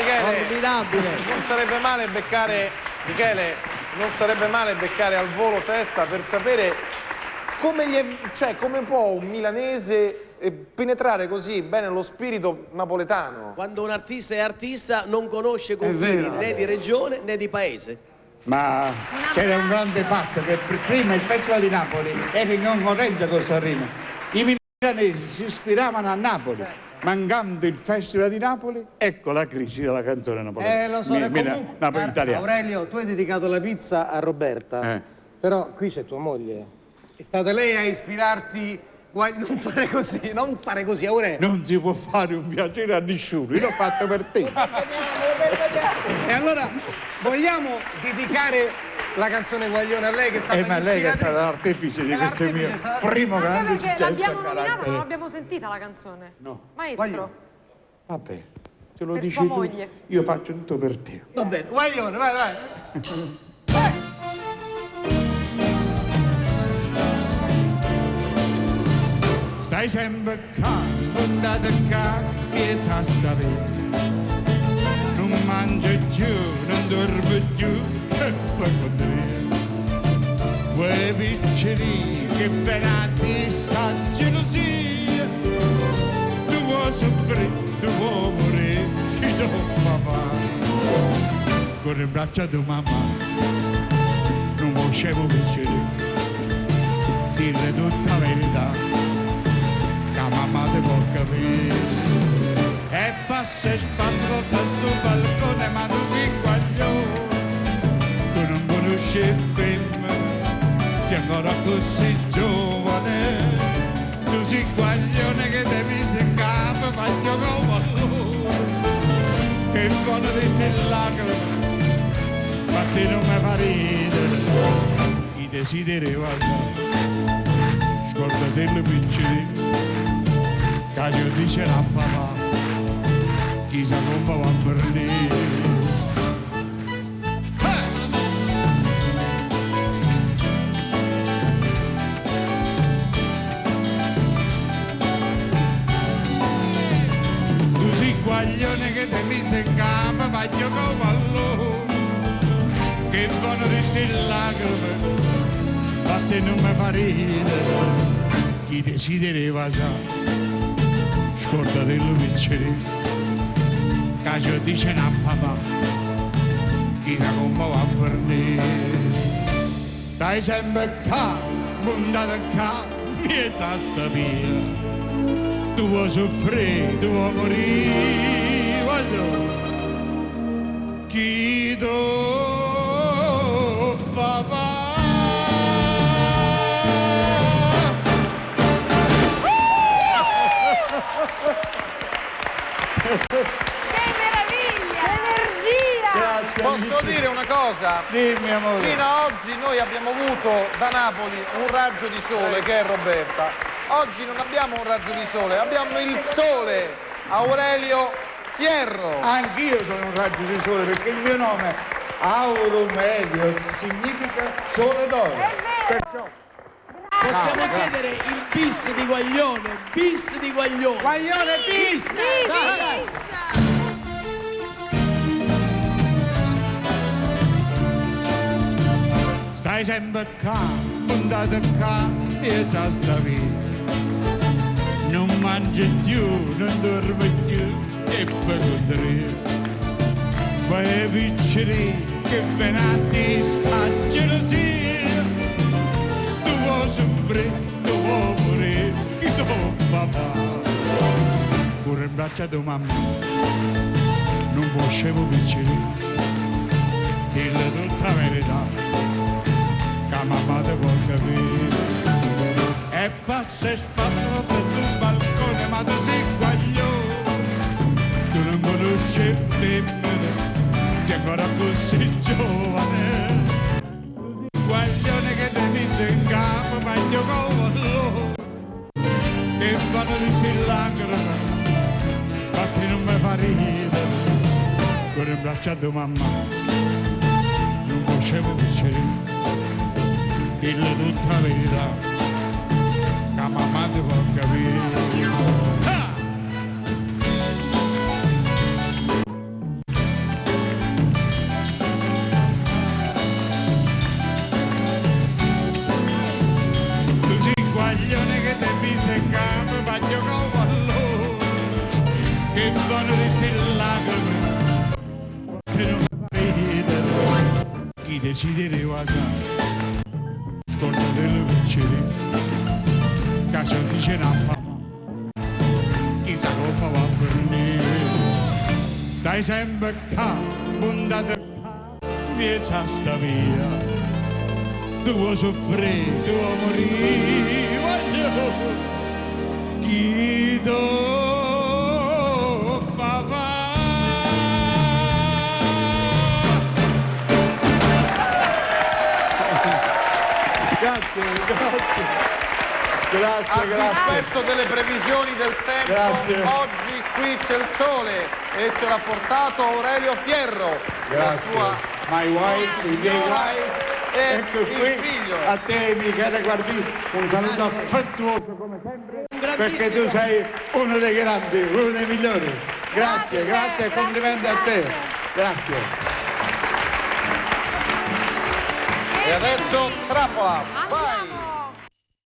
Michele, formidabile. non sarebbe male beccare, Michele, non sarebbe male beccare al volo testa per sapere come, come può un milanese penetrare così bene lo spirito napoletano. Quando un artista è artista non conosce confini né di regione né di paese. Ma c'era un grande fatto che prima il Festival di Napoli era in concorrenza con Sanremo. I milanesi si ispiravano a Napoli. Mancando il Festival di Napoli, ecco la crisi della canzone napoletana. Lo so, comunque, Napoli italiana. Aurelio, tu hai dedicato la pizza a Roberta, però qui c'è tua moglie. È stata lei a ispirarti. Non fare così, non fare così, Aurelio. Non si può fare un piacere a nessuno, io l'ho fatto per te. E allora vogliamo dedicare la canzone Guaglione a lei che è stata Ma lei che è stata l'artefice di questo mio primo grande successo. L'abbiamo nominata, non l'abbiamo sentita la canzone. No. Maestro. Vabbè, te lo Per dici sua tu, moglie. io faccio tutto per te. Va bene, Guaglione, vai, vai. Stai sempre qua, andate qua, piazza sta bene. Non mangi più, non dormi più, che fai con te? Vuoi piccini che venati sta gelosia? Tu vuoi soffrire, tu vuoi morire, chi tu papà? Con il braccio di mamma, non volevo piacere, dire tutta la verità. La mamma ti può capire. E passa e spazio da sto balcone, ma tu sei guaglione. Tu non conosci me, sei ancora così giovane. Tu sei guaglione che ti mise in capo, faglio come a loro. Che buono di ste lacrime, ma te non mi fa ridere. I desideri vanno, scordate le piccine. Caglio dice a papà, chissà come va per lì. Tu sei guaglione che ti mise in campo, faccio come a loro. Che buono di ste lacrime, ma te non mi fa ridere. Chi desidereva sa. Scordatello piccere, cacio dice a papà, chi la come va per me. Stai sempre qua, puntata qua, piezza sta via. Tu vuoi soffrire, tu vuoi morire, voglio. Chi tu, papà. Che meraviglia! Energia! Grazie. Posso dire una cosa? Dimmi amore. Fino a oggi noi abbiamo avuto da Napoli un raggio di sole che è Roberta. Oggi non abbiamo un raggio di sole, abbiamo il sole, Aurelio Fierro. Anch'io sono un raggio di sole perché il mio nome Auro Medio significa sole d'oro. Perciò Possiamo chiedere il bis di Guaglione, bis di Guaglione. Guaglione bis! Dai, dai. stai sempre qua, puntata qua, piazza sta via. Non mangi più, non dormi più, e poi contrario. Poi piccini che venati sta gelosia. Tu vuoi soffrire, tu vuoi morire, chi tu papà. Pure in braccio di mamma, non potevo piccini, dille tutta la verità, che mamma ti può capire. E passa e spazio sul balcone, ma tu sei guaglione, tu non conosci nemmeno, sei ancora così giovane. Guaglione che ti mise in capo, voglio come loro, che vanno di si lacrime, ma che non mi fa ridere. Con il braccio di mamma, non potevo piacere, dille tutta la verità. La mamma ti può capire. desideri guardare, scorda delle piccine, che ci dice una mamma, chissà come va a venire. Stai sempre qua, puntata miezza sta via, tu vuoi soffrire, tu vuoi morire, voglio, chi do papà. Grazie. A dispetto delle previsioni del tempo, Grazie. oggi qui c'è il sole e ce l'ha portato Aurelio Fierro, la sua My wife, i miei wife, e ecco il qui, figlio. a te Michele Guardì, un saluto affettuoso come sempre, perché tu sei uno dei grandi, uno dei migliori. Grazie e complimenti a te. Grazie. E adesso trappola. Andiamo.